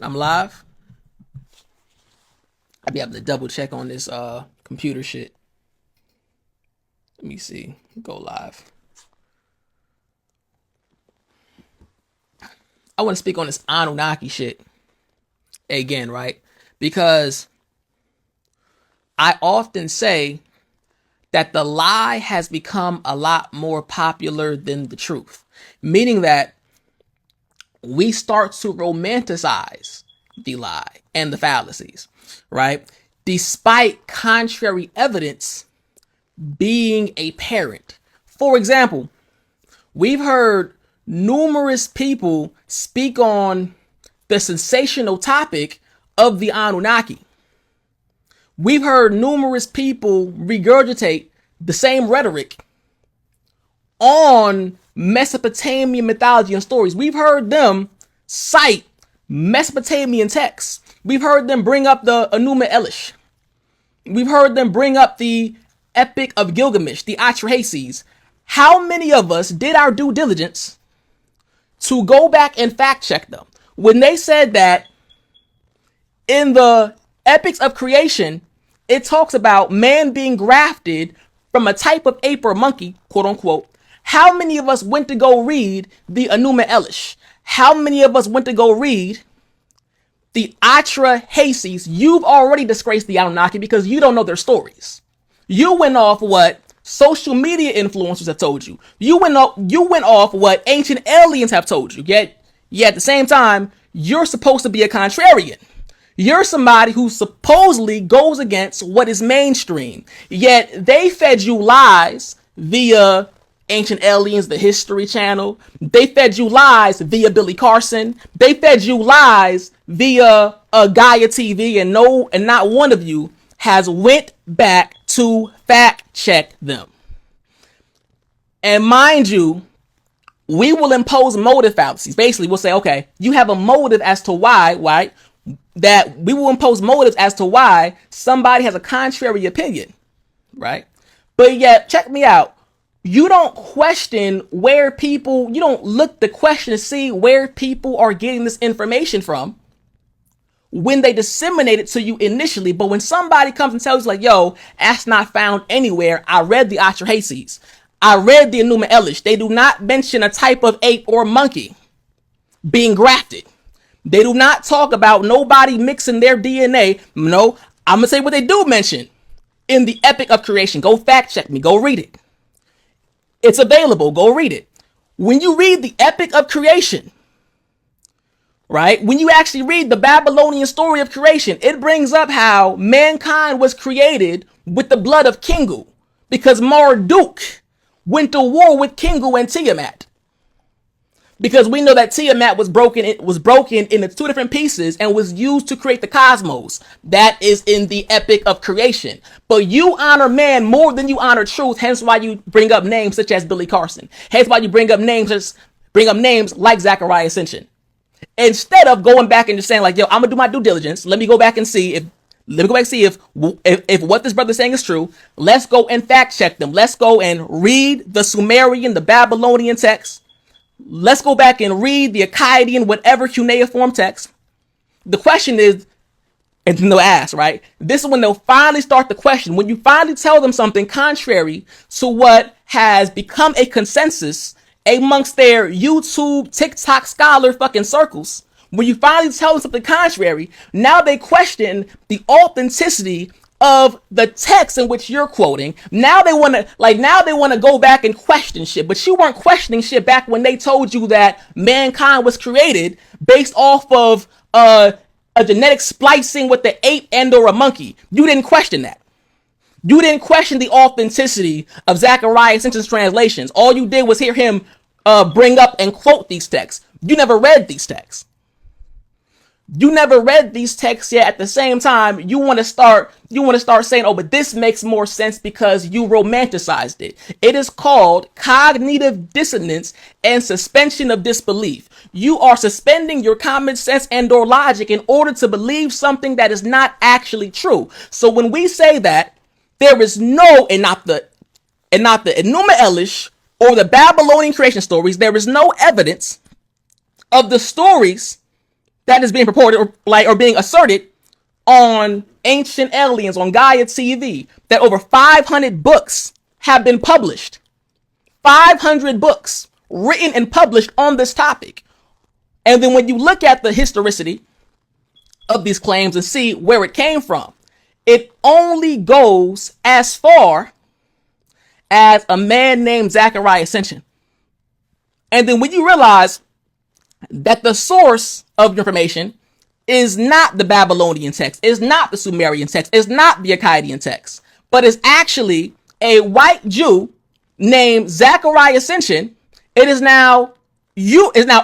I'm live. I'll be able to double check on this computer shit. Let me see. Go live. I want to speak on this Anunnaki shit again, right? Because I often say that the lie has become a lot more popular than the truth, meaning that we start to romanticize the lie and the fallacies, right? Despite contrary evidence being apparent. For example, we've heard numerous people speak on the sensational topic of the Anunnaki. We've heard numerous people regurgitate the same rhetoric on Mesopotamian mythology and stories. We've heard them cite Mesopotamian texts. We've heard them bring up the Enuma Elish. We've heard them bring up the Epic of Gilgamesh, the Atrahasis. How many of us did our due diligence to go back and fact check them when they said that in the epics of creation, it talks about man being grafted from a type of ape or monkey, quote unquote? How many of us went to go read the Enuma Elish? How many of us went to go read the Atrahasis? You've already disgraced the Anunnaki because you don't know their stories. You went off what social media influencers have told you. You went off what ancient aliens have told you. Yet at the same time, you're supposed to be a contrarian. You're somebody who supposedly goes against what is mainstream. Yet they fed you lies via Ancient Aliens, the History Channel. They fed you lies via Billy Carson. They fed you lies via Gaia TV, and not one of you has went back to fact check them. And mind you, we will impose motive fallacies. Basically, we'll say, okay, you have a motive as to why, right? That we will impose motives as to why somebody has a contrary opinion, right? But yet, check me out. You don't question where people, you don't look the question to see where people are getting this information from when they disseminate it to you initially. But when somebody comes and tells you like, yo, that's not found anywhere. I read the Atrahasis. I read the Enuma Elish. They do not mention a type of ape or monkey being grafted. They do not talk about nobody mixing their DNA. No, I'm going to say what they do mention in the Epic of Creation. Go fact check me. Go read it. It's available. Go read it. When you read the Epic of Creation, right? When you actually read the Babylonian story of creation, it brings up how mankind was created with the blood of Kingu because Marduk went to war with Kingu and Tiamat. Because we know that Tiamat was broken into two different pieces and was used to create the cosmos. That is in the Epic of Creation. But you honor man more than you honor truth. Hence why you bring up names such as Billy Carson. Hence why you bring up names like Zechariah Sitchin. Instead of going back and just saying like, yo, I'm gonna do my due diligence. Let me go back and see if what this brother's saying is true. Let's go and fact check them. Let's go and read the Sumerian, the Babylonian text. Let's go back and read the Akkadian, whatever cuneiform text. The question is, and then they'll ask, right? This is when they'll finally start the question. When you finally tell them something contrary to what has become a consensus amongst their YouTube, TikTok scholar fucking circles, when you finally tell them something contrary, now they question the authenticity of the text in which you're quoting. Now they want to go back and question shit, but you weren't questioning shit back when they told you that mankind was created based off of a genetic splicing with the ape and or a monkey. You didn't question that. You didn't question the authenticity of Zechariah Sitchin's translations. All you did was hear him bring up and quote these texts. You never read these texts. You never read these texts yet. At the same time, you want to start saying, oh, but this makes more sense because you romanticized it. It is called cognitive dissonance and suspension of disbelief. You are suspending your common sense and or logic in order to believe something that is not actually true. So when we say that there is no, and not the Enuma Elish or the Babylonian creation stories, there is no evidence of the stories that is being purported or being asserted on Ancient Aliens on Gaia TV, that over 500 books have been published. 500 books written and published on this topic. And then when you look at the historicity of these claims and see where it came from, it only goes as far as a man named Zechariah Sitchin. And then when you realize that the source of information is not the Babylonian text, is not the Sumerian text, is not the Akkadian text, but is actually a white Jew named Zechariah Sitchin, it is now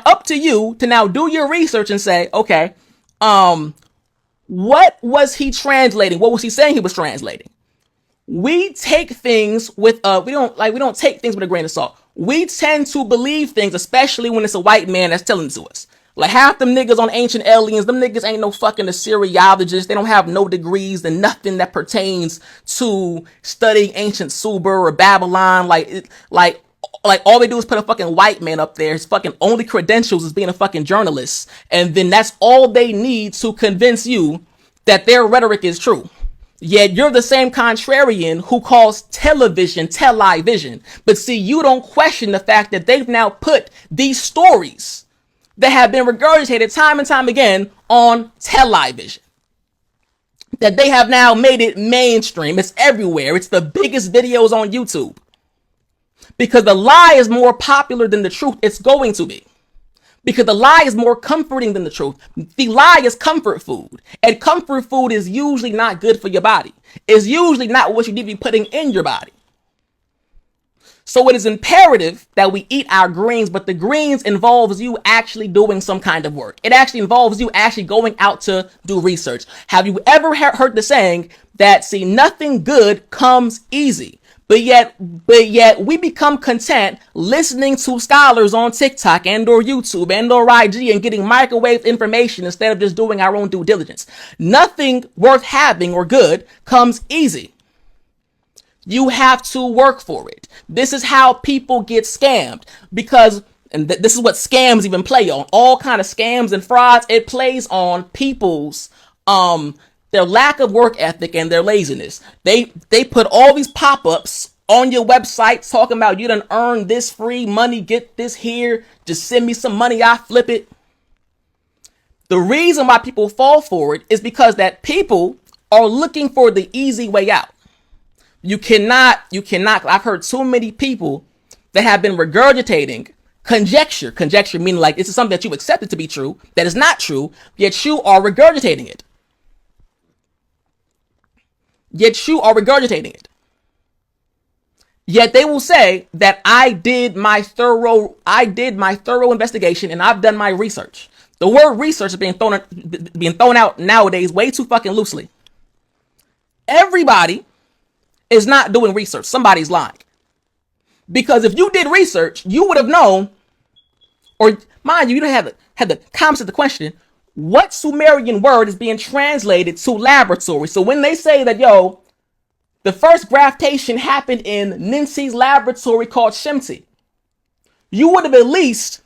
up to you to now do your research and say, okay, what was he translating? What was he saying he was translating? We take things with we don't take things with a grain of salt. We tend to believe things, especially when it's a white man that's telling it to us. Like half them niggas on Ancient Aliens, them niggas ain't no fucking Assyriologists. They don't have no degrees and nothing that pertains to studying ancient Sumer or Babylon. Like all they do is put a fucking white man up there. His fucking only credentials is being a fucking journalist. And then that's all they need to convince you that their rhetoric is true. Yet you're the same contrarian who calls television television. But see, you don't question the fact that they've now put these stories that have been regurgitated time and time again on television. That they have now made it mainstream. It's everywhere. It's the biggest videos on YouTube. Because the lie is more popular than the truth it's going to be. Because the lie is more comforting than the truth. The lie is comfort food. And comfort food is usually not good for your body. It's usually not what you need to be putting in your body. So it is imperative that we eat our greens, but the greens involves you actually doing some kind of work. It actually involves you actually going out to do research. Have you ever heard the saying that, see, nothing good comes easy? But yet we become content listening to scholars on TikTok and or YouTube and or IG and getting microwave information instead of just doing our own due diligence. Nothing worth having or good comes easy. You have to work for it. This is how people get scammed because, and this is what scams even play on. All kind of scams and frauds. It plays on people's, their lack of work ethic and their laziness. They put all these pop-ups on your website talking about you done earn this free money, get this here, just send me some money, I flip it. The reason why people fall for it is because that people are looking for the easy way out. You cannot, I've heard too many people that have been regurgitating conjecture meaning like this is something that you accepted to be true, that is not true, yet you are regurgitating it. Yet they will say that I did my thorough investigation and I've done my research. The word research is being thrown out nowadays way too fucking loosely. Everybody is not doing research. Somebody's lying. Because if you did research, you would have known, or mind you, you don't have the comments of the question, what Sumerian word is being translated to laboratory. So when they say that, yo, the first graftation happened in Ninsi's laboratory called Shemti, you would have at least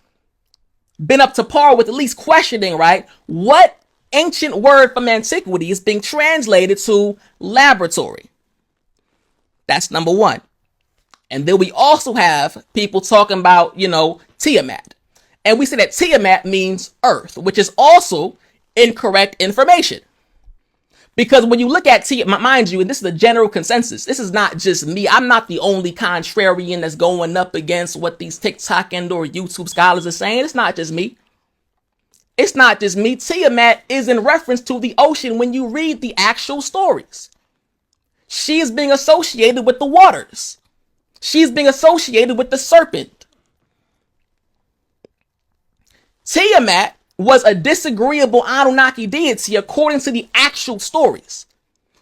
been up to par with at least questioning, right? What ancient word from antiquity is being translated to laboratory? That's number one. And then we also have people talking about, Tiamat. And we say that Tiamat means earth, which is also incorrect information. Because when you look at Tiamat, mind you, and this is the general consensus, this is not just me. I'm not the only contrarian that's going up against what these TikTok and or YouTube scholars are saying. It's not just me. Tiamat is in reference to the ocean when you read the actual stories. She is being associated with the waters. She's being associated with the serpent. Tiamat was a disagreeable Anunnaki deity according to the actual stories,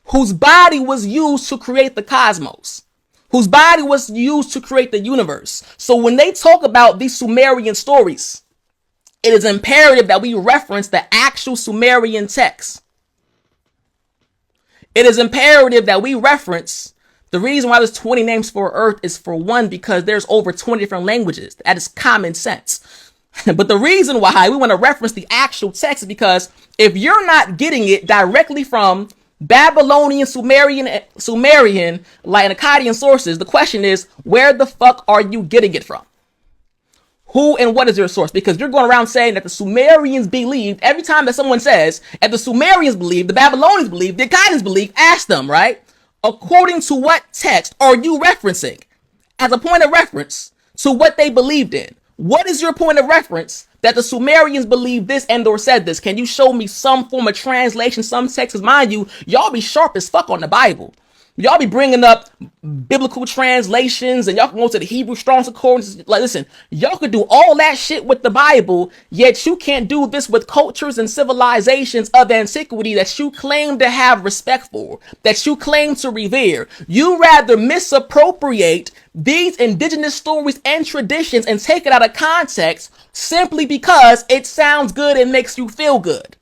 whose body was used to create the cosmos, whose body was used to create the universe. So when they talk about these Sumerian stories, it is imperative that we reference the actual Sumerian text. It is imperative that we reference the reason why there's 20 names for Earth is for one, because there's over 20 different languages. That is common sense. But the reason why we want to reference the actual text is because if you're not getting it directly from Babylonian, Sumerian, like Akkadian sources, the question is, where the fuck are you getting it from? Who and what is your source? Because you're going around saying that the Sumerians believed. Every time that someone says, and the Sumerians believe, the Babylonians believe, the Akkadians believe, ask them, right? According to what text are you referencing as a point of reference to what they believed in? What is your point of reference that the Sumerians believed this and or said this? Can you show me some form of translation, some texts? Mind you, y'all be sharp as fuck on the Bible. Y'all be bringing up biblical translations and y'all can go to the Hebrew Strong's Concordance. Like, listen, y'all could do all that shit with the Bible, yet you can't do this with cultures and civilizations of antiquity that you claim to have respect for, that you claim to revere. You rather misappropriate these indigenous stories and traditions and take it out of context simply because it sounds good and makes you feel good.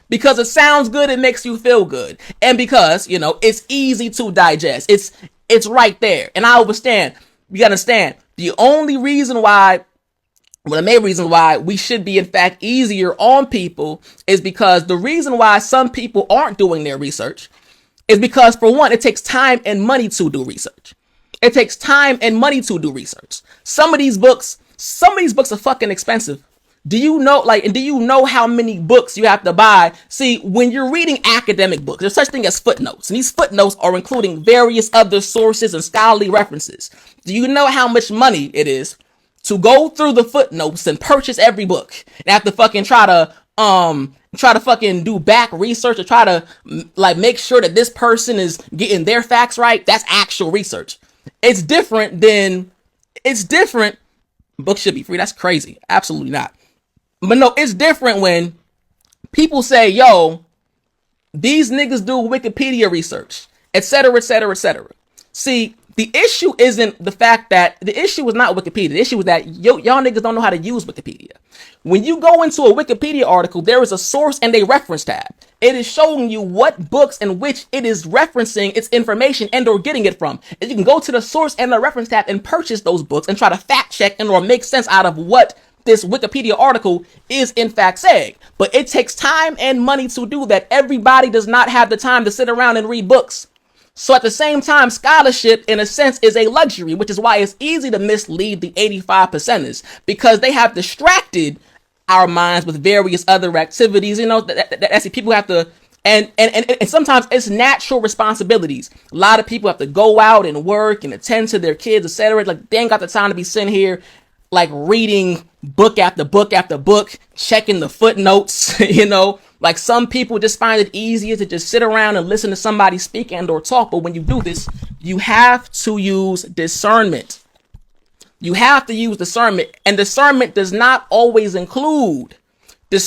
Because it sounds good, it makes you feel good. And because, you know, it's easy to digest. It's right there. And I understand. You understand. The only reason why, well, the main reason why we should be, in fact, easier on people is because the reason why some people aren't doing their research is because, for one, it takes time and money to do research. It takes time and money to do research. Some of these books are fucking expensive. Do you know how many books you have to buy? See, when you're reading academic books, there's such thing as footnotes, and these footnotes are including various other sources and scholarly references. Do you know how much money it is to go through the footnotes and purchase every book and have to fucking try to fucking do back research or try to like make sure that this person is getting their facts right? That's actual research. It's different. Books should be free. That's crazy. Absolutely not. But no, it's different when people say, yo, these niggas do Wikipedia research, etc., etc., etc. See, the issue isn't the fact that the issue is not Wikipedia. The issue is that y'all niggas don't know how to use Wikipedia. When you go into a Wikipedia article, there is a source and a reference tab. It is showing you what books in which it is referencing its information and or getting it from. And you can go to the source and the reference tab and purchase those books and try to fact check and or make sense out of what this Wikipedia article is in fact saying. But it takes time and money to do that. Everybody does not have the time to sit around and read books. So at the same time, scholarship in a sense is a luxury, which is why it's easy to mislead the 85%ers, because they have distracted our minds with various other activities. You know, that's people have to, and sometimes it's natural responsibilities. A lot of people have to go out and work and attend to their kids, etc. Like, they ain't got the time to be sitting here like reading book after book after book, checking the footnotes. You know, like, some people just find it easier to just sit around and listen to somebody speak and or talk. But when you do this, you have to use discernment. You have to use discernment, and discernment does not always include, you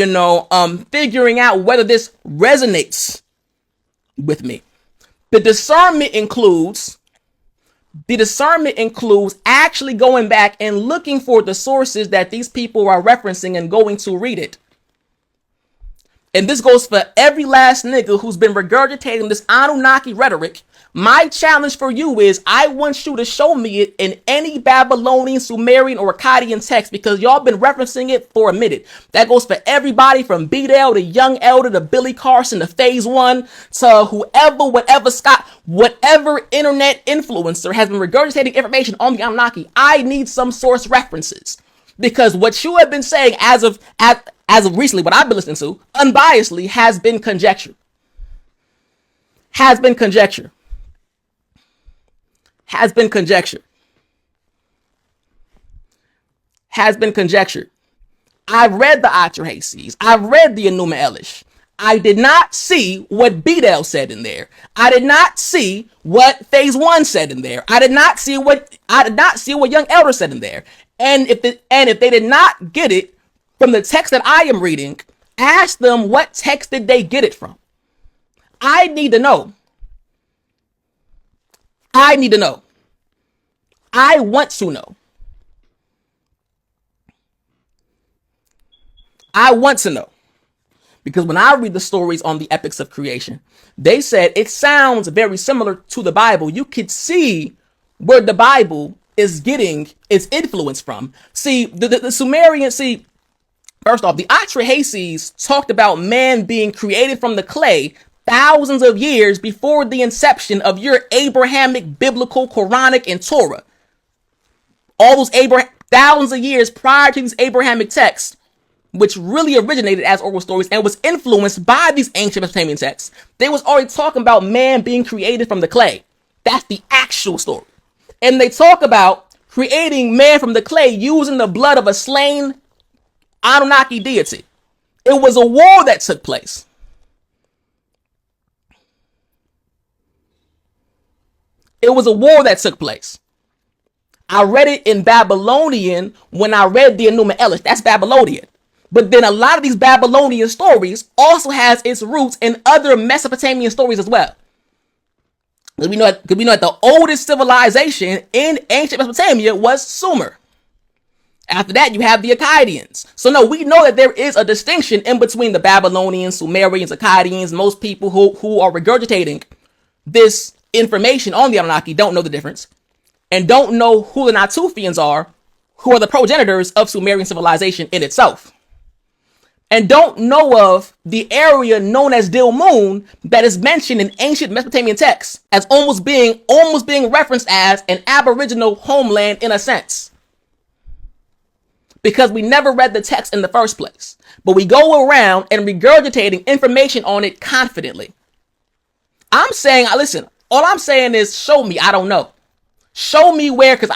know, figuring out whether this resonates with me. The discernment includes actually going back and looking for the sources that these people are referencing and going to read it. And this goes for every last nigga who's been regurgitating this Anunnaki rhetoric. My challenge for you is, I want you to show me it in any Babylonian, Sumerian, or Akkadian text, because y'all been referencing it for a minute. That goes for everybody from B-Dale to Young Elder to Billy Carson to Phase One to whoever, whatever internet influencer has been regurgitating information on the Anunnaki. I need some source references, because what you have been saying as of recently, what I've been listening to, unbiasedly, has been conjecture. I've read the Atrahasis. I've read the Enuma Elish. I did not see what Bedell said in there. I did not see what Phase One said in there. I did not see what Young Elder said in there. And if they did not get it from the text that I am reading, ask them, what text did they get it from? I need to know. I want to know. Because when I read the stories on the epics of creation, they said it sounds very similar to the Bible. You could see where the Bible is getting its influence from. See, the Sumerian, first off, the Atrahasis talked about man being created from the clay thousands of years before the inception of your Abrahamic, biblical, Quranic, and Torah. All those thousands of years prior to these Abrahamic texts, which really originated as oral stories and was influenced by these ancient Mesopotamian texts. They was already talking about man being created from the clay. That's the actual story. And they talk about creating man from the clay using the blood of a slain Anunnaki deity. It was a war that took place. It was a war that took place. I read it in Babylonian when I read the Enuma Elish. That's Babylonian. But then a lot of these Babylonian stories also has its roots in other Mesopotamian stories as well. Because we know that the oldest civilization in ancient Mesopotamia was Sumer. After that, you have the Akkadians. So no, we know that there is a distinction in between the Babylonians, Sumerians, Akkadians. Most people who are regurgitating this information on the Anunnaki don't know the difference and don't know who the Natufians are, who are the progenitors of Sumerian civilization in itself. And don't know of the area known as Dilmun that is mentioned in ancient Mesopotamian texts as almost being referenced as an aboriginal homeland in a sense. Because we never read the text in the first place, but we go around and regurgitating information on it confidently. I'm saying, listen, all I'm saying is show me. I don't know. Show me where, because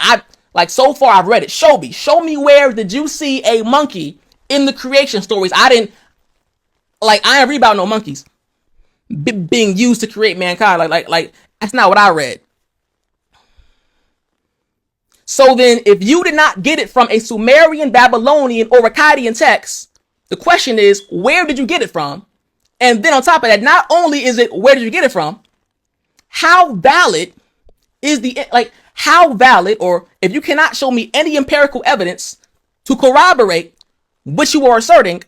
so far I've read it. Show me where did you see a monkey in the creation stories? I didn't read about no monkeys being used to create mankind. Like that's not what I read. So then if you did not get it from a Sumerian, Babylonian, or Akkadian text, the question is, where did you get it from? And then on top of that, not only is it where did you get it from, how valid is or if you cannot show me any empirical evidence to corroborate what you are asserting,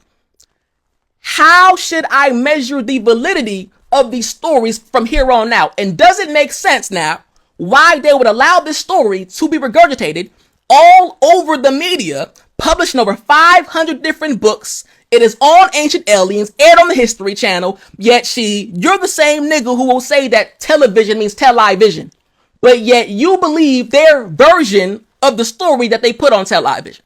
how should I measure the validity of these stories from here on out? And does it make sense now why they would allow this story to be regurgitated all over the media, published in over 500 different books? It is on Ancient Aliens, aired on the History Channel, yet you're the same nigga who will say that television means television, but yet you believe their version of the story that they put on television.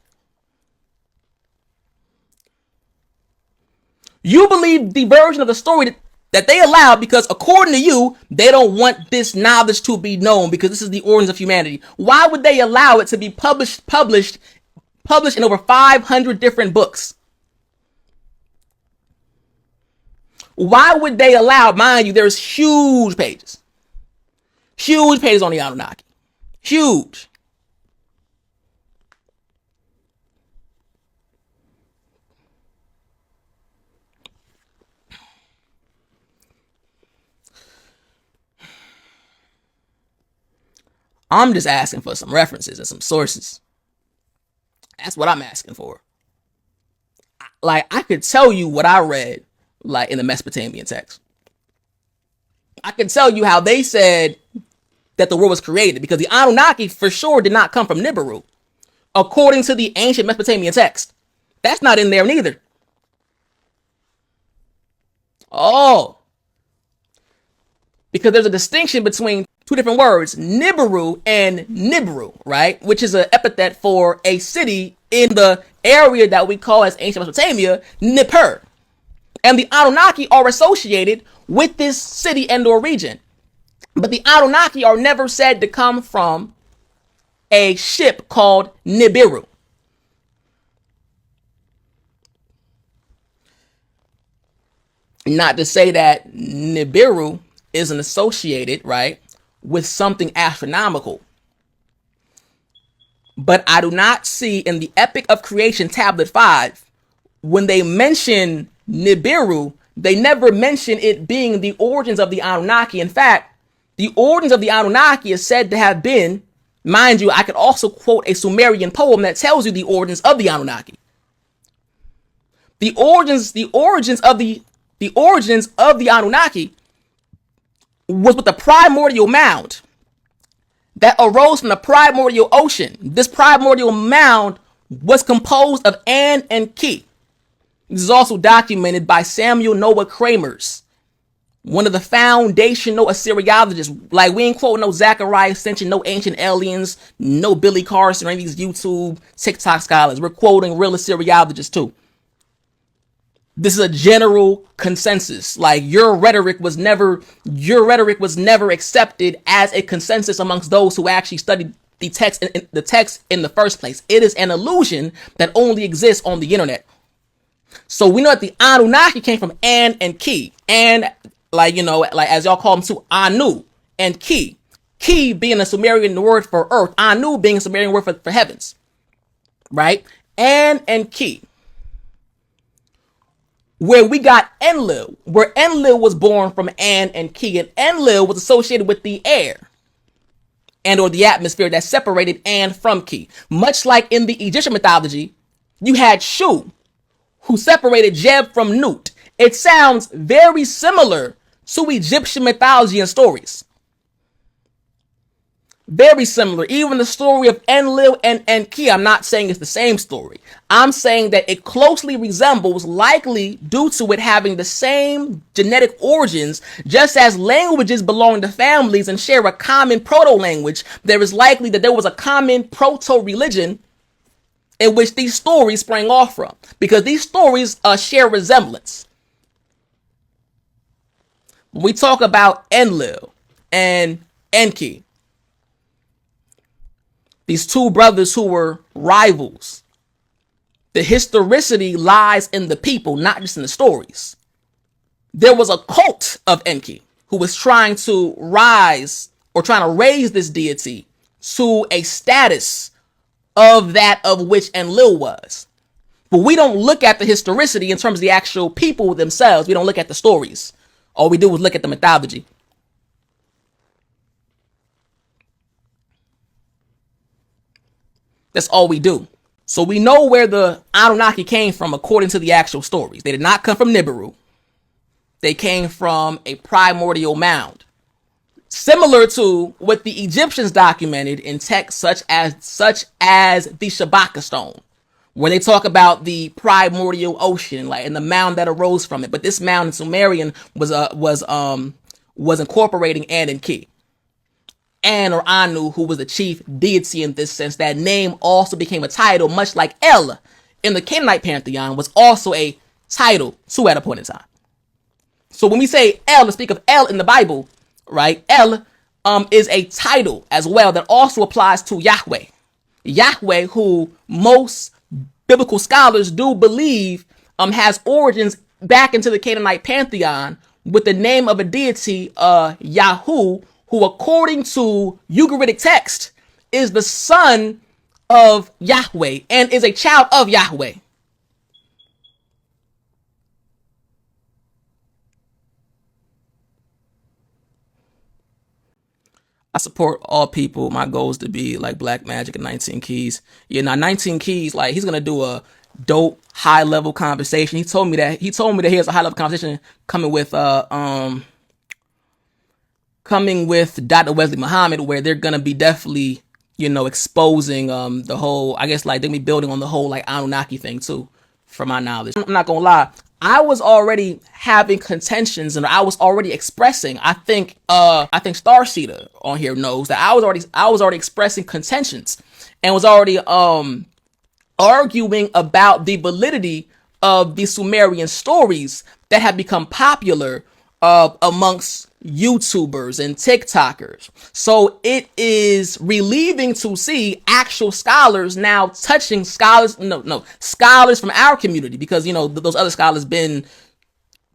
You believe the version of the story that they allow because according to you, they don't want this knowledge to be known because this is the origins of humanity. Why would they allow it to be published in over 500 different books? Why would they allow, mind you, there's huge pages on the Anunnaki. Huge. I'm just asking for some references and some sources. That's what I'm asking for. I could tell you what I read, in the Mesopotamian text. I can tell you how they said that the world was created, because the Anunnaki for sure did not come from Nibiru, according to the ancient Mesopotamian text. That's not in there neither. Oh. Because there's a distinction between two different words, Nibiru and Nibru, right? Which is an epithet for a city in the area that we call as ancient Mesopotamia, Nippur. And the Anunnaki are associated with this city and or region. But the Anunnaki are never said to come from a ship called Nibiru. Not to say that Nibiru isn't associated, right, with something astronomical. But I do not see in the Epic of Creation, Tablet 5, when they mention Nibiru, they never mention it being the origins of the Anunnaki. In fact, the origins of the Anunnaki is said to have been, mind you, I could also quote a Sumerian poem that tells you the origins of the Anunnaki. The origins of the Anunnaki was with the primordial mound that arose from the primordial ocean. This primordial mound was composed of An and Ki. This is also documented by Samuel Noah Kramers, one of the foundational Assyriologists. Like, we ain't quoting no Zechariah Sitchin, no Ancient Aliens, no Billy Carson, or any of these YouTube, TikTok scholars. We're quoting real Assyriologists too. This is a general consensus. Like, your rhetoric was never accepted as a consensus amongst those who actually studied the text in the first place. It is an illusion that only exists on the internet. So we know that the Anunnaki came from An and Ki. And, like, you know, like, as y'all call them too, Anu and Ki. Ki being a Sumerian word for earth, Anu being a Sumerian word for heavens. Right? An and Ki. Where we got Enlil, where Enlil was born from An and Ki, and Enlil was associated with the air and or the atmosphere that separated An from Ki. Much like in the Egyptian mythology, you had Shu, who separated Jeb from Nut. It sounds very similar to Egyptian mythology and stories. Very similar. Even the story of Enlil and Enki, I'm not saying it's the same story. I'm saying that it closely resembles, likely due to it having the same genetic origins. Just as languages belong to families and share a common proto-language, there is likely that there was a common proto-religion in which these stories sprang off from, because these stories share resemblance. When we talk about Enlil and Enki, these two brothers who were rivals, the historicity lies in the people, not just in the stories. There was a cult of Enki who was trying to rise or trying to raise this deity to a status of that of which Enlil was. But we don't look at the historicity in terms of the actual people themselves. We don't look at the stories. All we do is look at the mythology. That's all we do. So we know where the Anunnaki came from according to the actual stories. They did not come from Nibiru. They came from a primordial mound. Similar to what the Egyptians documented in texts such as the Shabaka stone, where they talk about the primordial ocean, like, and the mound that arose from it. But this mound in Sumerian was incorporating An and Ki. An or Anu, who was the chief deity in this sense. That name also became a title, much like El in the Canaanite pantheon was also a title too at a point in time. So when we say El, to speak of El in the Bible, right, El is a title as well that also applies to Yahweh. Yahweh, who most biblical scholars do believe has origins back into the Canaanite pantheon with the name of a deity, Yahu, who according to Ugaritic text is the son of Yahweh and is a child of Yahweh. I support all people. My goal is to be like Black Magic and 19 Keys. Yeah, now 19 Keys, like, he's gonna do a dope high level conversation. He told me that he has a high level conversation coming with Dr. Wesley Muhammad, where they're gonna be definitely, you know, exposing the whole, I guess, like, they're gonna be building on the whole like Anunnaki thing too, from my knowledge. I'm not gonna lie, I was already having contentions and I was already expressing, I think Starseeder on here knows that I was already expressing contentions and was already arguing about the validity of the Sumerian stories that have become popular amongst YouTubers and TikTokers. So it is relieving to see actual scholars now touching scholars from our community, because, you know, those other scholars been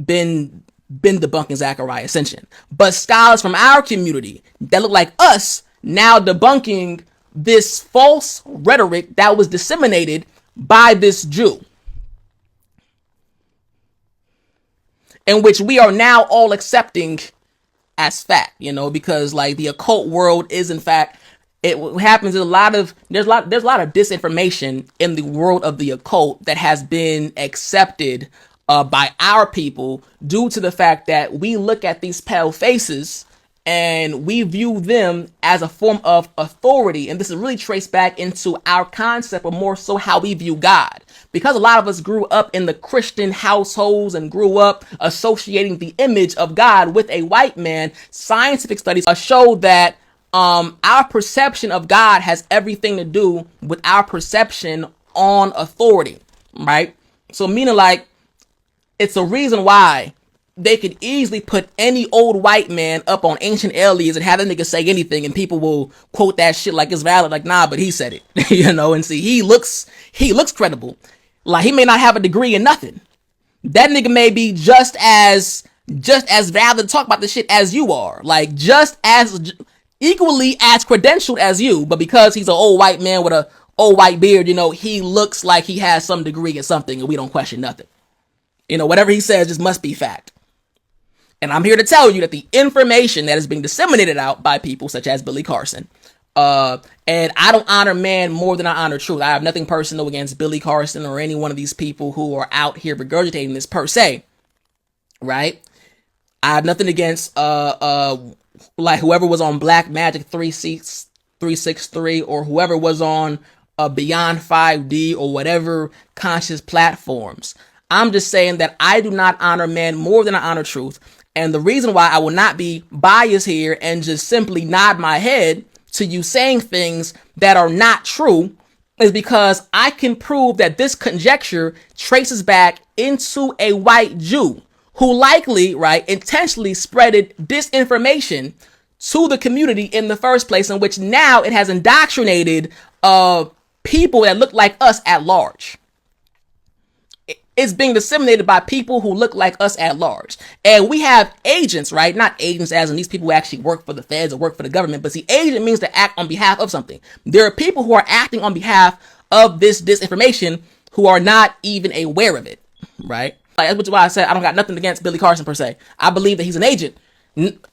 debunking Zechariah Sitchin, but scholars from our community that look like us now debunking this false rhetoric that was disseminated by this Jew, in which we are now all accepting as fact, you know, because, like, the occult world is, in fact, it happens in there's a lot of disinformation in the world of the occult that has been accepted by our people due to the fact that we look at these pale faces and we view them as a form of authority. And this is really traced back into our concept, or more so how we view God. Because a lot of us grew up in the Christian households and grew up associating the image of God with a white man, scientific studies show that our perception of God has everything to do with our perception on authority, right? So meaning, like, it's a reason why they could easily put any old white man up on Ancient Aliens and have that nigga say anything, and people will quote that shit like it's valid. Like, nah, but he said it, you know. And see, he looks credible. Like, he may not have a degree in nothing. That nigga may be just as valid to talk about this shit as you are. Like, just as equally as credentialed as you, but because he's an old white man with a old white beard, you know, he looks like he has some degree in something, and we don't question nothing. You know, whatever he says just must be fact. And I'm here to tell you that the information that is being disseminated out by people such as Billy Carson, and I don't honor man more than I honor truth. I have nothing personal against Billy Carson or any one of these people who are out here regurgitating this per se, right? I have nothing against like whoever was on Black Magic 363 or whoever was on Beyond 5D or whatever conscious platforms. I'm just saying that I do not honor man more than I honor truth. And the reason why I will not be biased here and just simply nod my head to you saying things that are not true is because I can prove that this conjecture traces back into a white Jew who likely, right, intentionally spreaded disinformation to the community in the first place, in which now it has indoctrinated people that look like us at large. It's being disseminated by people who look like us at large. And we have agents, right? Not agents as in these people who actually work for the feds or work for the government, but see, agent means to act on behalf of something. There are people who are acting on behalf of this disinformation who are not even aware of it, right? Like, that's why I said I don't got nothing against Billy Carson per se. I believe that he's an agent,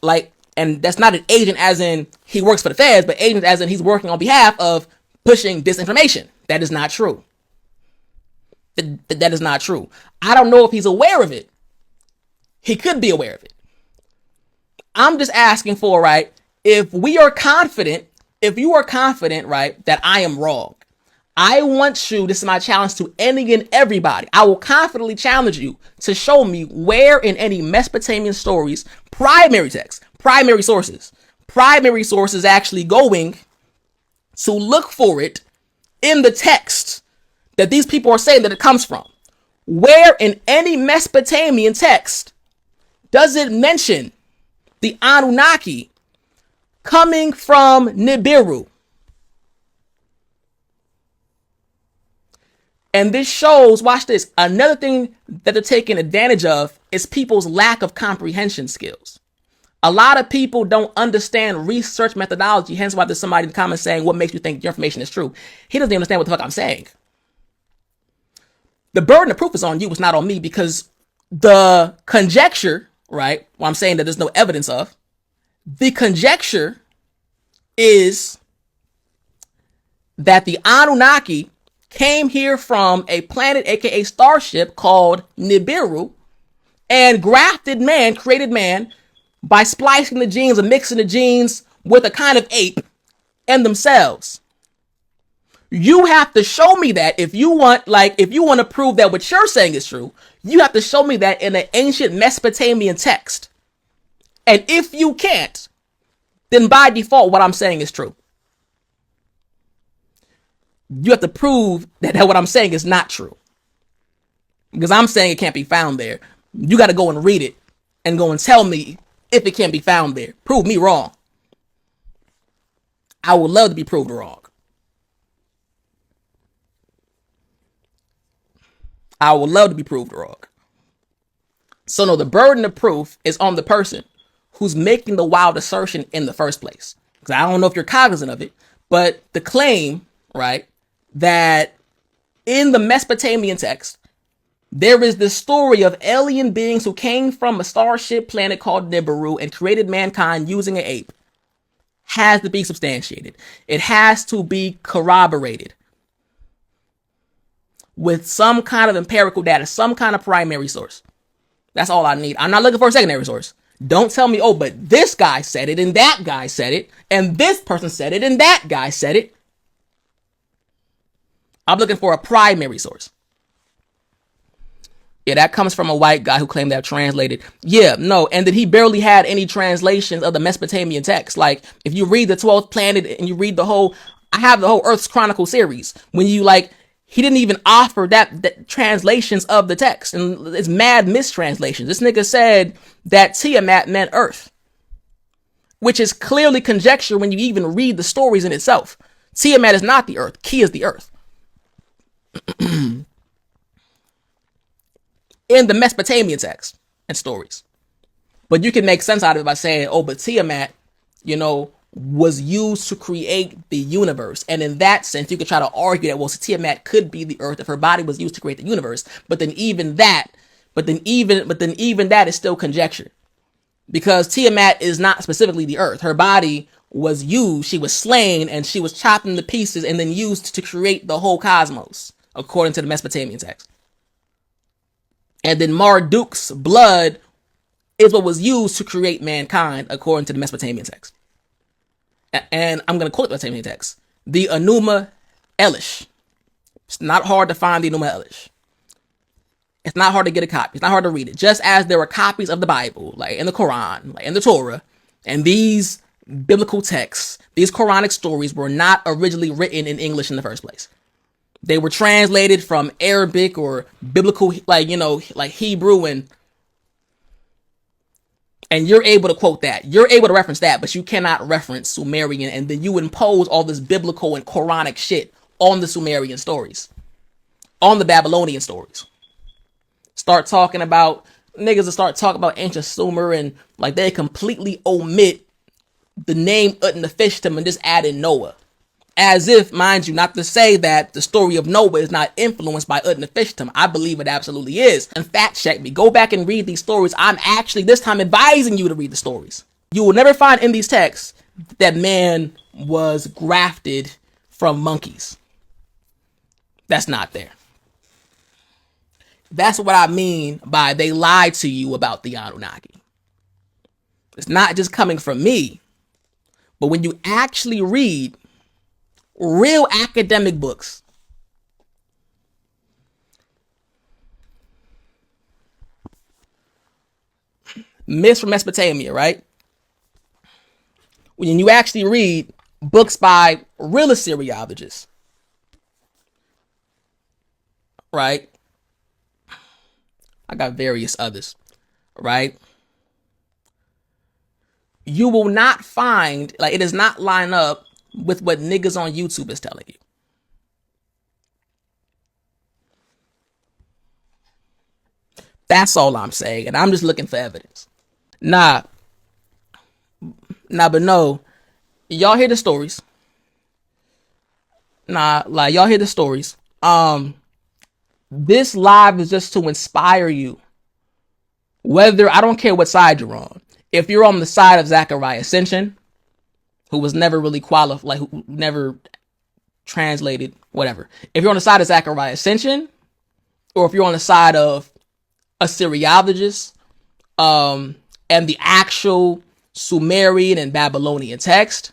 like, and that's not an agent as in he works for the feds, but agent as in he's working on behalf of pushing disinformation. That is not true. That is not true. I don't know if he's aware of it. He could be aware of it. I'm just asking for, right, if you are confident, right, that I am wrong, I want you, this is my challenge to any and everybody, I will confidently challenge you to show me where in any Mesopotamian stories, primary text, primary sources actually going to look for it in the text that these people are saying that it comes from. Where in any Mesopotamian text does it mention the Anunnaki coming from Nibiru? And this shows, watch this, another thing that they're taking advantage of is people's lack of comprehension skills. A lot of people don't understand research methodology, hence why there's somebody in the comments saying, what makes you think your information is true? He doesn't even understand what the fuck I'm saying. The burden of proof is on you, it's not on me, because the conjecture, right, what I'm saying that there's no evidence of, the conjecture is that the Anunnaki came here from a planet, aka starship, called Nibiru, and grafted man, created man, by splicing the genes and mixing the genes with a kind of ape and themselves. You have to show me that if you want to prove that what you're saying is true, you have to show me that in an ancient Mesopotamian text. And if you can't, then by default, what I'm saying is true. You have to prove that what I'm saying is not true. Because I'm saying it can't be found there. You got to go and read it and go and tell me if it can't be found there. Prove me wrong. I would love to be proved wrong. I would love to be proved wrong. So no, the burden of proof is on the person who's making the wild assertion in the first place. Because I don't know if you're cognizant of it, but the claim, right, that in the Mesopotamian text, there is this story of alien beings who came from a starship planet called Nibiru and created mankind using an ape, has to be substantiated. It has to be corroborated with some kind of empirical data, some kind of primary source. That's all I need. I'm not looking for a secondary source. Don't tell me, oh, but this guy said it and that guy said it and this person said it and that guy said it. I'm looking for a primary source. Yeah, that comes from a white guy who claimed to have translated. Yeah, no, and that he barely had any translations of the Mesopotamian text. Like, if you read the 12th Planet and you read I have the whole Earth's Chronicle series. When you, he didn't even offer that translations of the text. And it's mad mistranslations. This nigga said that Tiamat meant Earth, which is clearly conjecture when you even read the stories in itself. Tiamat is not the Earth. Ki is the Earth. In the Mesopotamian text and stories. But you can make sense out of it by saying, oh, but Tiamat, was used to create the universe. And in that sense, you could try to argue that, well, Tiamat could be the Earth if her body was used to create the universe. But then even that is still conjecture. Because Tiamat is not specifically the Earth. Her body was used, she was slain, and she was chopped into pieces and then used to create the whole cosmos, according to the Mesopotamian text. And then Marduk's blood is what was used to create mankind, according to the Mesopotamian text. And I'm going to quote the Mesopotamian text. The Enuma Elish. It's not hard to find the Enuma Elish. It's not hard to get a copy. It's not hard to read it. Just as there were copies of the Bible, like in the Quran, like in the Torah, and these biblical texts, these Quranic stories were not originally written in English in the first place. They were translated from Arabic or biblical, like Hebrew, and you're able to quote that. You're able to reference that, but you cannot reference Sumerian, and then you impose all this biblical and Quranic shit on the Sumerian stories, on the Babylonian stories. Start talking about ancient Sumer, and they completely omit the Name Utnapishtim and just add in Noah. As if, mind you, not to say that the story of Noah is not influenced by Utnapishtim. I believe it absolutely is. And fact check me. Go back and read these stories. I'm actually this time advising you to read the stories. You will never find in these texts that man was grafted from monkeys. That's not there. That's what I mean by they lied to you about the Anunnaki. It's not just coming from me, but when you actually read real academic books, Myths from Mesopotamia, right? When you actually read books by real Assyriologists, right? I got various others, right? You will not find, it does not line up with what niggas on YouTube is telling you. That's all I'm saying, and I'm just looking for evidence. But no, y'all hear the stories. Y'all hear the stories. This live is just to inspire you. I don't care what side you're on. If you're on the side of Zechariah Sitchin, who was never really qualified, who never translated, whatever. If you're on the side of Zechariah Sitchin, or if you're on the side of Assyriologists, and the actual Sumerian and Babylonian text,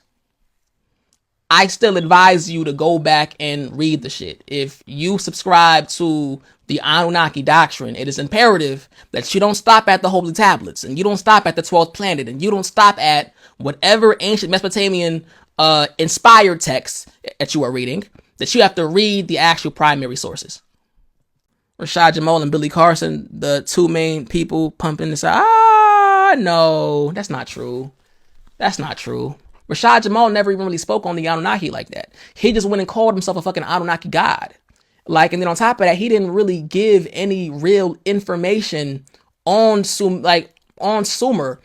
I still advise you to go back and read the shit. If you subscribe to the Anunnaki doctrine, it is imperative that you don't stop at the Holy Tablets, and you don't stop at the 12th Planet, and you don't stop at whatever ancient Mesopotamian inspired texts that you are reading, that you have to read the actual primary sources. Rashad Jamal and Billy Carson, the two main people pumping this out. No, that's not true. That's not true. Rashad Jamal never even really spoke on the Anunnaki like that. He just went and called himself a fucking Anunnaki god. And then on top of that, he didn't really give any real information on Sumer.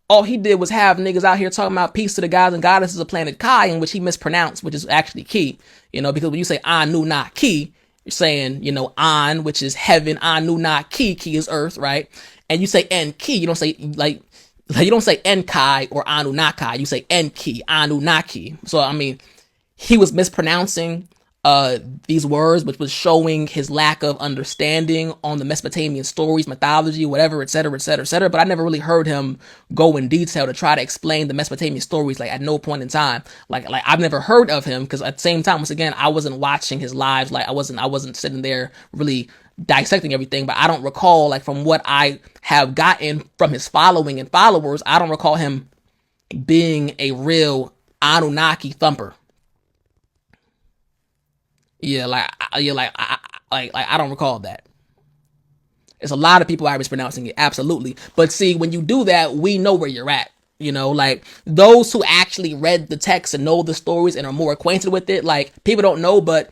All he did was have niggas out here talking about peace to the gods and goddesses of planet Kai, in which he mispronounced, which is actually Ki. Because when you say Anunnaki, you're saying, An, which is heaven, Anunnaki, Ki is earth, right? And you say Enki, you don't say you don't say Enkai or Anunnaki, you say Enki, Anunnaki. So, he was mispronouncing these words, which was showing his lack of understanding on the Mesopotamian stories, mythology, whatever, etc., etc., etc. But I never really heard him go in detail to try to explain the Mesopotamian stories, like at no point in time. Like I've never heard of him, because at the same time, once again, I wasn't watching his lives. Like I wasn't sitting there really dissecting everything. But I don't recall, like from what I have gotten from his following and followers, I don't recall him being a real Anunnaki thumper. I don't recall that. There's a lot of people I was pronouncing it, absolutely. But see, when you do that, we know where you're at. You know, like those who actually read the text and know the stories and are more acquainted with it, like people don't know, but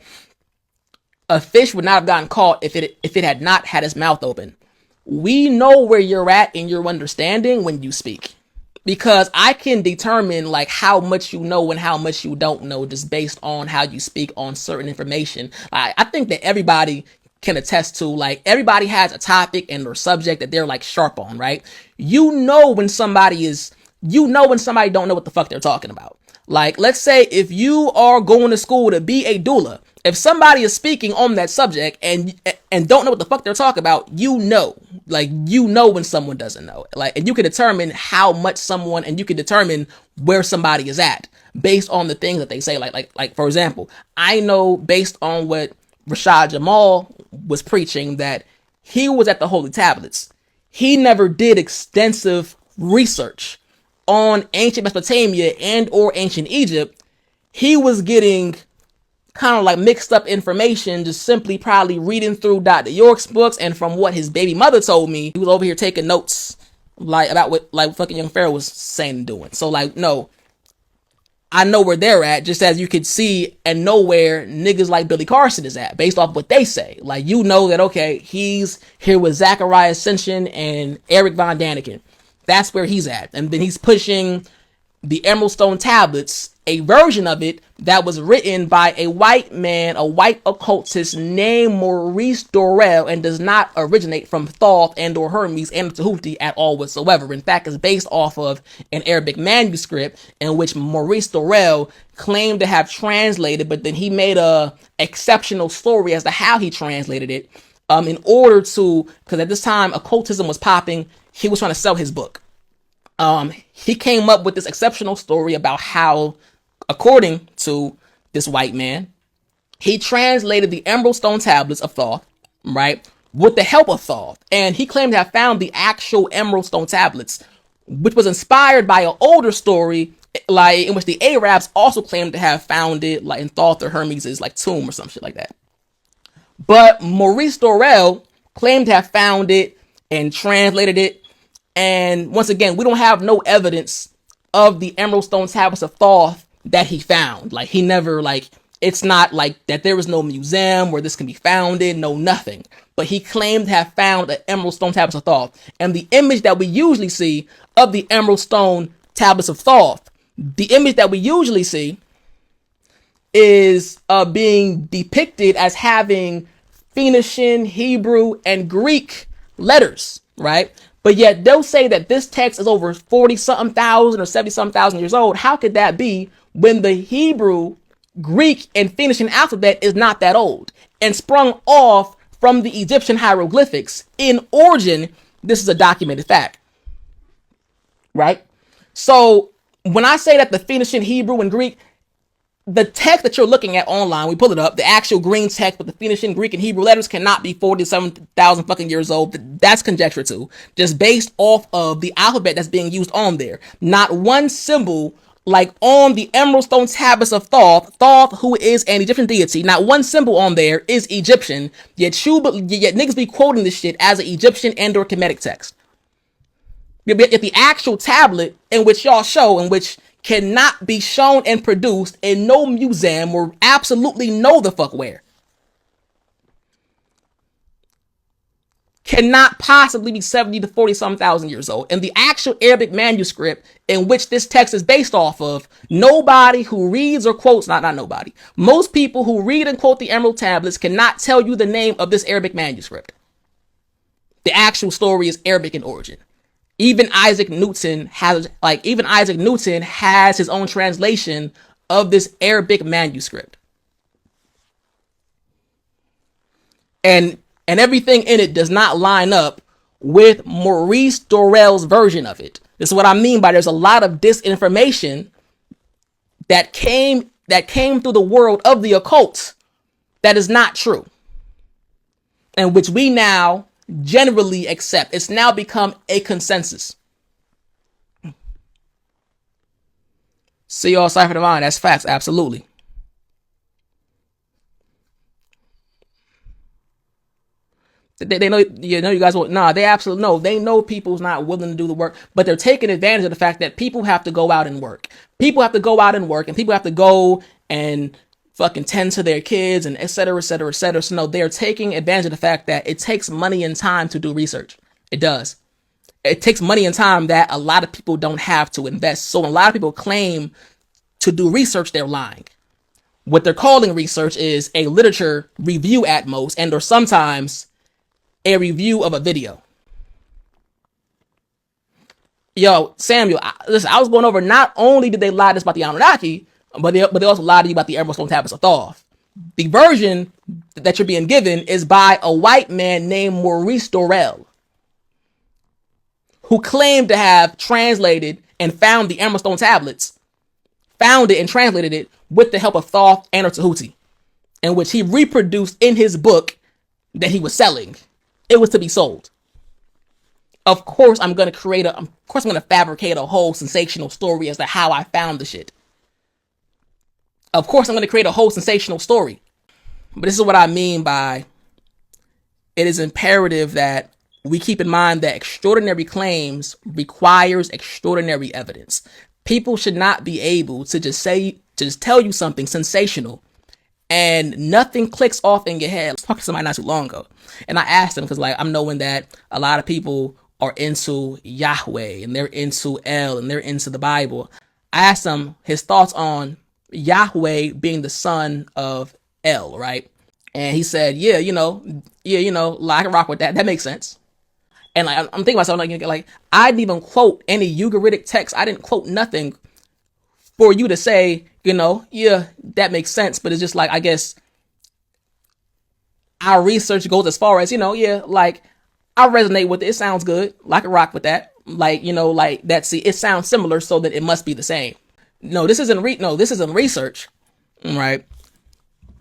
a fish would not have gotten caught if it had not had its mouth open. We know where you're at in your understanding when you speak. Because I can determine like how much you know and how much you don't know just based on how you speak on certain information. I think that everybody can attest to, like, everybody has a topic and or subject that they're like sharp on, right? You know when somebody don't know what the fuck they're talking about. Like, let's say if you are going to school to be a doula, if somebody is speaking on that subject and don't know what the fuck they're talking about, you know when someone doesn't know. Like, and you can determine how much someone, and you can determine where somebody is at based on the things that they say. Like for example, I know based on what Rashad Jamal was preaching that he was at the Holy Tablets. He never did extensive research on ancient Mesopotamia and or ancient Egypt. He was getting kind of like mixed up information, just simply probably reading through Dr. York's books, and from what his baby mother told me, he was over here taking notes like about what like fucking young Pharaoh was saying and doing. So like, no, I know where they're at, just as you could see and know where niggas like Billy Carson is at based off what they say. Like, you know that, okay, he's here with Zechariah Sitchin and Eric Von Daniken. That's where he's at. And then he's pushing the Emerald Stone Tablets, a version of it that was written by a white man, a white occultist named Maurice Dorel, and does not originate from Thoth and or Hermes and Tahuti at all whatsoever. In fact, it's based off of an Arabic manuscript in which Maurice Dorel claimed to have translated, but then he made a exceptional story as to how he translated it, in order to, because at this time occultism was popping, he was trying to sell his book. He came up with this exceptional story about how, according to this white man, he translated the Emerald Stone Tablets of Thoth, right, with the help of Thoth. And he claimed to have found the actual Emerald Stone Tablets, which was inspired by an older story, like in which the Arabs also claimed to have found it, like in Thoth or Hermes' like tomb or some shit like that. But Maurice Dorel claimed to have found it and translated it. And once again, we don't have no evidence of the Emerald Stone Tablets of Thoth that he found. Like, he never, like, it's not like that there was no museum where this can be found in, no nothing. But he claimed to have found the Emerald Stone Tablets of Thoth. And the image that we usually see of the Emerald Stone Tablets of Thoth, the image that we usually see is being depicted as having Phoenician, Hebrew, and Greek letters, right? But yet they'll say that this text is over 40-something thousand or 70-something thousand years old. How could that be when the Hebrew, Greek, and Phoenician alphabet is not that old and sprung off from the Egyptian hieroglyphics? In origin, this is a documented fact, right? So when I say that the Phoenician, Hebrew, and Greek, the text that you're looking at online, we pull it up, the actual green text with the Phoenician, Greek, and Hebrew letters cannot be 47,000 fucking years old. That's conjecture too, just based off of the alphabet that's being used on there. Not one symbol, like on the Emerald Stone Tablets of Thoth, who is an Egyptian deity, not one symbol on there is Egyptian, yet niggas be quoting this shit as an Egyptian and or Kemetic text. Yet the actual tablet in which y'all show, in which cannot be shown and produced in no museum or absolutely know the fuck where, cannot possibly be 70 to 40 some thousand years old. And the actual Arabic manuscript in which this text is based off of, nobody who reads or quotes, not nobody, most people who read and quote the Emerald Tablets cannot tell you the name of this Arabic manuscript. The actual story is Arabic in origin. Even Isaac Newton has his own translation of this Arabic manuscript. and everything in it does not line up with Maurice Dorell's version of it. This is what I mean by there's a lot of disinformation that came through the world of the occult that is not true, and which we now generally accept. It's now become a consensus. See y'all, Cipher Divine. That's facts, absolutely. They know, you guys won't. Nah, they absolutely know. They know people's not willing to do the work, but they're taking advantage of the fact that people have to go out and work. People have to go out and work, and people have to go and fucking tend to their kids and et cetera, et cetera, et cetera. So no, they're taking advantage of the fact that it takes money and time to do research. It does. It takes money and time that a lot of people don't have to invest. So when a lot of people claim to do research, they're lying. What they're calling research is a literature review at most, and or sometimes a review of a video. Yo, Samuel, listen, I was going over, not only did they lie to us about the Anunnaki, but they also lied to you about the Emerald Stone Tablets of Thoth. The version that you're being given is by a white man named Maurice Dorell, who claimed to have translated and found the Emerald Stone Tablets, found it and translated it with the help of Thoth and Tahuti, in which he reproduced in his book that he was selling. It was to be sold. Of course, I'm going to fabricate a whole sensational story as to how I found the shit. Of course, I'm going to create a whole sensational story. But this is what I mean by it is imperative that we keep in mind that extraordinary claims requires extraordinary evidence. People should not be able to just tell you something sensational and nothing clicks off in your head. I was talking to somebody not too long ago, and I asked them, because I'm knowing that a lot of people are into Yahweh and they're into El and they're into the Bible. I asked him his thoughts on Yahweh being the son of El, right? And he said, I can rock with that. That makes sense. And I'm thinking myself, I didn't even quote any Ugaritic text. I didn't quote nothing for you to say, that makes sense. But it's just I guess our research goes as far as, I resonate with it. It sounds good. I can rock with that. It sounds similar, so that it must be the same. No, this isn't research, right?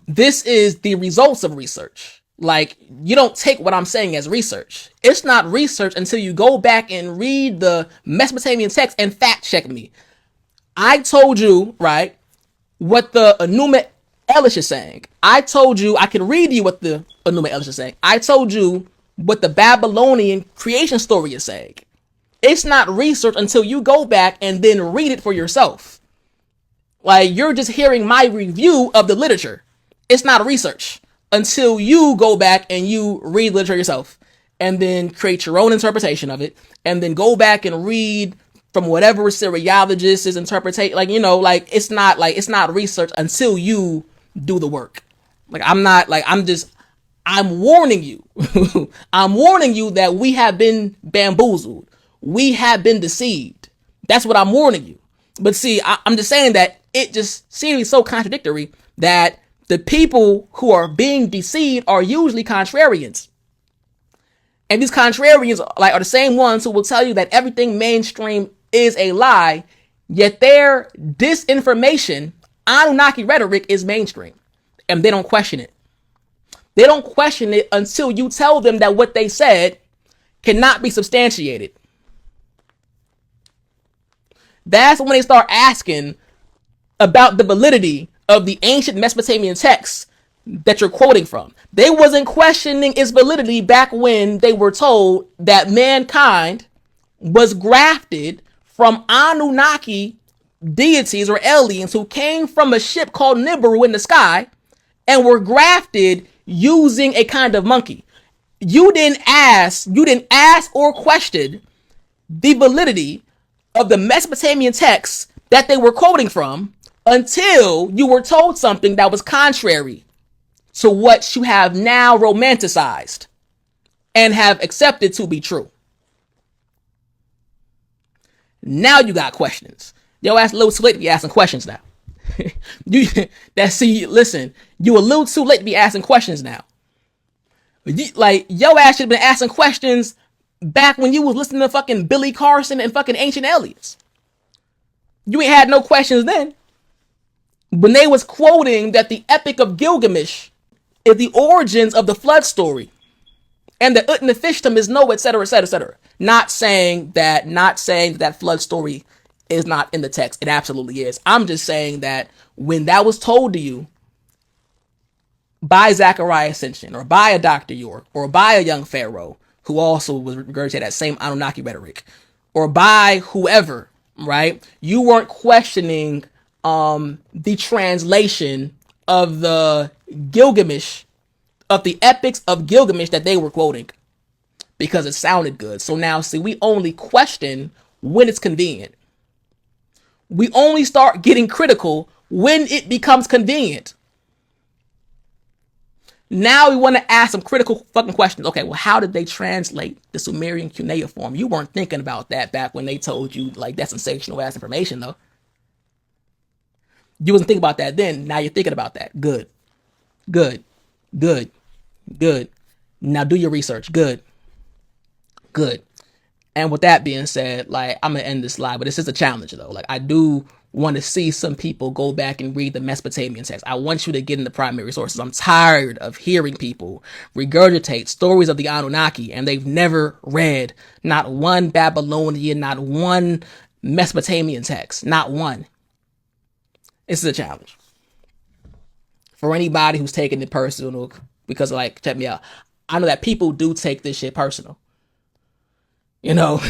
This is the results of research. You don't take what I'm saying as research. It's not research until you go back and read the Mesopotamian text and fact check me. I told you, right, what the Enuma Elish is saying. I told you, I can read you what the Enuma Elish is saying. I told you what the Babylonian creation story is saying. It's not research until you go back and then read it for yourself. You're just hearing my review of the literature. It's not research until you go back and you read literature yourself and then create your own interpretation of it and then go back and read from whatever Assyriologist is interpreting. It's not research until you do the work. I'm warning you. I'm warning you that we have been bamboozled. We have been deceived. That's what I'm warning you. But see, I'm just saying that it just seems so contradictory that the people who are being deceived are usually contrarians. And these contrarians are the same ones who will tell you that everything mainstream is a lie, yet their disinformation, Anunnaki rhetoric, is mainstream. And they don't question it. They don't question it until you tell them that what they said cannot be substantiated. That's when they start asking about the validity of the ancient Mesopotamian texts that you're quoting from. They wasn't questioning its validity back when they were told that mankind was grafted from Anunnaki deities or aliens who came from a ship called Nibiru in the sky and were grafted using a kind of monkey. You didn't ask or question the validity of the Mesopotamian texts that they were quoting from until you were told something that was contrary to what you have now romanticized and have accepted to be true. Now you got questions. Your ass a little too late to be asking questions now. You a little too late to be asking questions now. Like, your ass should have been asking questions back when you was listening to fucking Billy Carson and fucking Ancient Aliens. You ain't had no questions then. When they was quoting that the Epic of Gilgamesh is the origins of the flood story, and the Utnapishtim is no, etc., etc., etc. Not saying that flood story is not in the text. It absolutely is. I'm just saying that when that was told to you by Zechariah Sitchin, or by a Dr. York, or by a young Pharaoh, who also was regurgitating that same Anunnaki rhetoric, or by whoever, right? You weren't questioning the translation of the Gilgamesh, of the epics of Gilgamesh that they were quoting, because it sounded good. So now, see, we only question when it's convenient. We only start getting critical when it becomes convenient. Now we want to ask some critical fucking questions. Okay, well, how did they translate the Sumerian cuneiform? You weren't thinking about that back when they told you, like, that's sensational ass information, though. You wasn't thinking about that then. Now you're thinking about that. Good. Good. Good. Good. Now do your research. Good. Good. And with that being said, like, I'm gonna end this live, but this is a challenge though. Like, I do want to see some people go back and read the Mesopotamian text. I want you to get in the primary sources. I'm tired of hearing people regurgitate stories of the Anunnaki and they've never read not one Babylonian, not one Mesopotamian text, not one. This is a challenge for anybody who's taking it personal, because, like, check me out. I know that people do take this shit personal. You know,